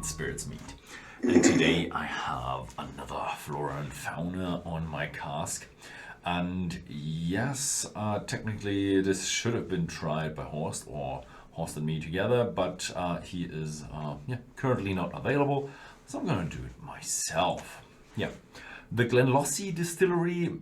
Wine Spirits meet. And today I have another Flora and Fauna on my cask. And yes, technically this should have been tried by Horst or Horst and me together, but he is currently not available, so I'm gonna do it myself. Yeah, the Glenlossie distillery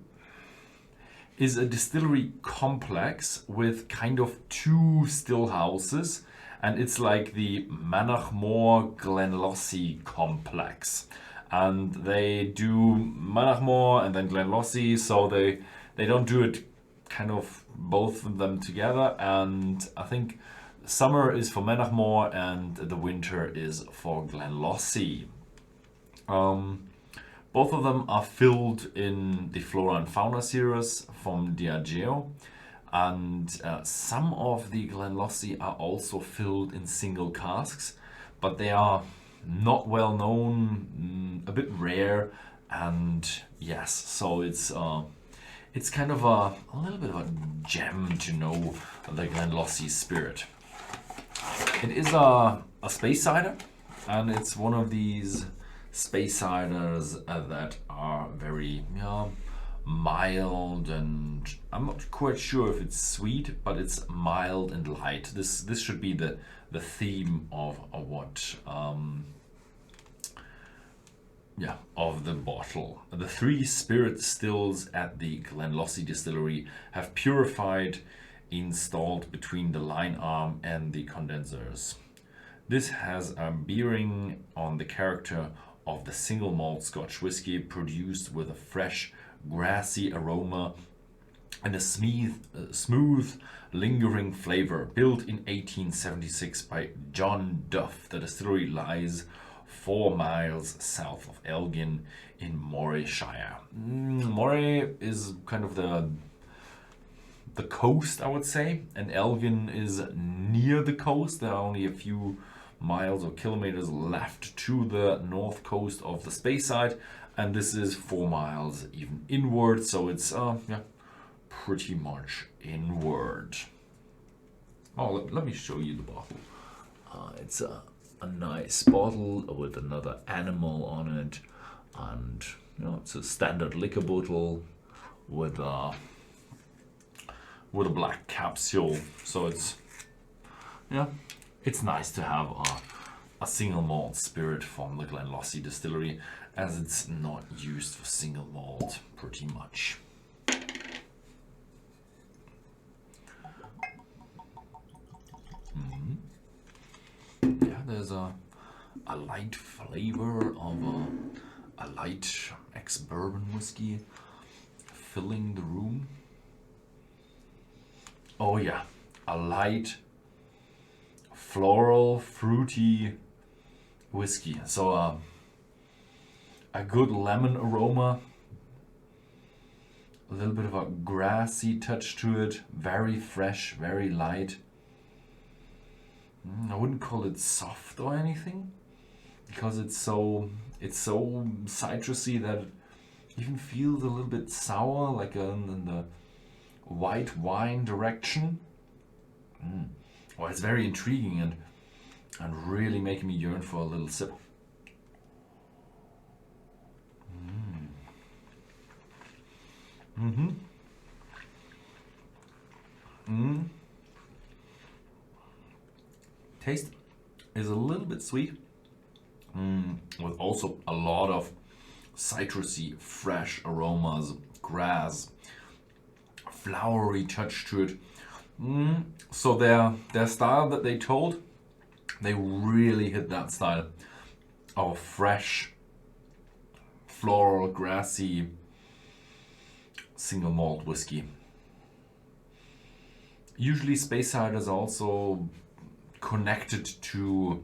is a distillery complex with kind of two still houses, and it's like the Manachmore Glenlossie complex. And they do Manachmore and then Glenlossie, so they don't do it kind of both of them together. And I think summer is for Manachmore and the winter is for Glenlossie. Both of them are filled in the Flora and Fauna series from Diageo, and some of the Glenlossie are also filled in single casks, but they are not well known, a bit rare, and yes, so it's kind of a little bit of a gem to know the Glenlossie spirit. It is a Speyside, and it's one of these Speysiders that are very mild, and I'm not quite sure if it's sweet, but it's mild and light. This should be the theme of what of the bottle. The three spirit stills at the Glenlossie distillery have purified installed between the line arm and the condensers. This has a bearing on the character of the single malt Scotch whisky, produced with a fresh, grassy aroma and a smooth, lingering flavor. Built in 1876 by John Duff, the distillery lies 4 miles south of Elgin in Morayshire. Moray is kind of the coast, I would say, and Elgin is near the coast. There are only a few miles or kilometers left to the north coast of the Speyside, and this is 4 miles even inward, so it's pretty much inward. Oh, let me show you the bottle. It's a nice bottle with another animal on it, and it's a standard liquor bottle with a black capsule, so it's nice to have a single malt spirit from the Glenlossie distillery, as it's not used for single malt pretty much. Yeah, there's a light flavor of a light ex-bourbon whiskey filling the room. Oh yeah, a light floral, fruity whiskey. So a good lemon aroma, a little bit of a grassy touch to it, very fresh, very light. I wouldn't call it soft or anything, because it's so citrusy that it even feels a little bit sour, like in the white wine direction. Well, it's very intriguing and really making me yearn for a little sip. Taste is a little bit sweet, with also a lot of citrusy, fresh aromas, grass, flowery touch to it. So their style that they told, they really hit that style of fresh, floral, grassy, single malt whiskey. Usually Speyside is also connected to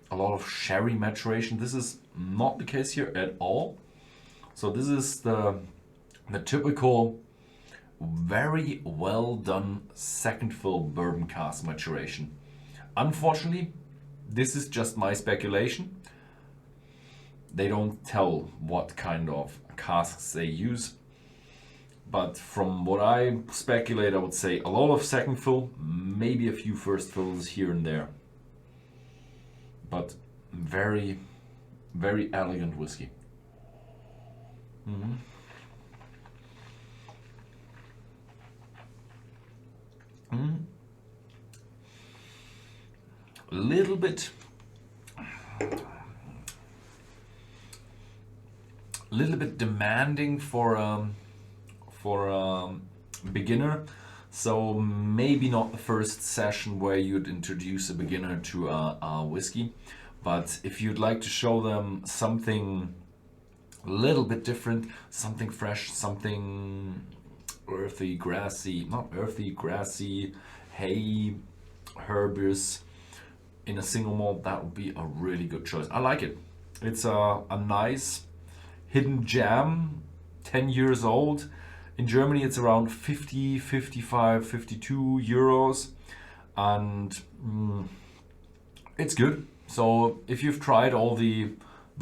a lot of sherry maturation. This is not the case here at all. So this is the typical very well done second fill bourbon cask maturation. Unfortunately, this is just my speculation. They don't tell what kind of casks they use, but from what I speculate, I would say a lot of second fill, maybe a few first fills here and there. But very, very elegant whiskey. Mm-hmm. A little bit demanding for beginner, so maybe not the first session where you'd introduce a beginner to a whiskey, but if you'd like to show them something a little bit different, something fresh, something earthy, grassy, not earthy, grassy, hay, herbaceous in a single malt, that would be a really good choice. I like it. It's a nice hidden gem, 10 years old. In Germany it's around 50, 55, 52 euros, and it's good. So if you've tried all the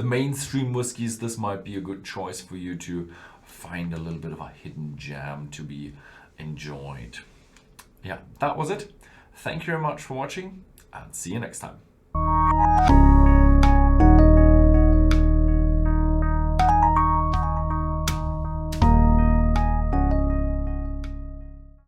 mainstream whiskies, this might be a good choice for you to find a little bit of a hidden gem to be enjoyed. Yeah, that was it. Thank you very much for watching, and see you next time.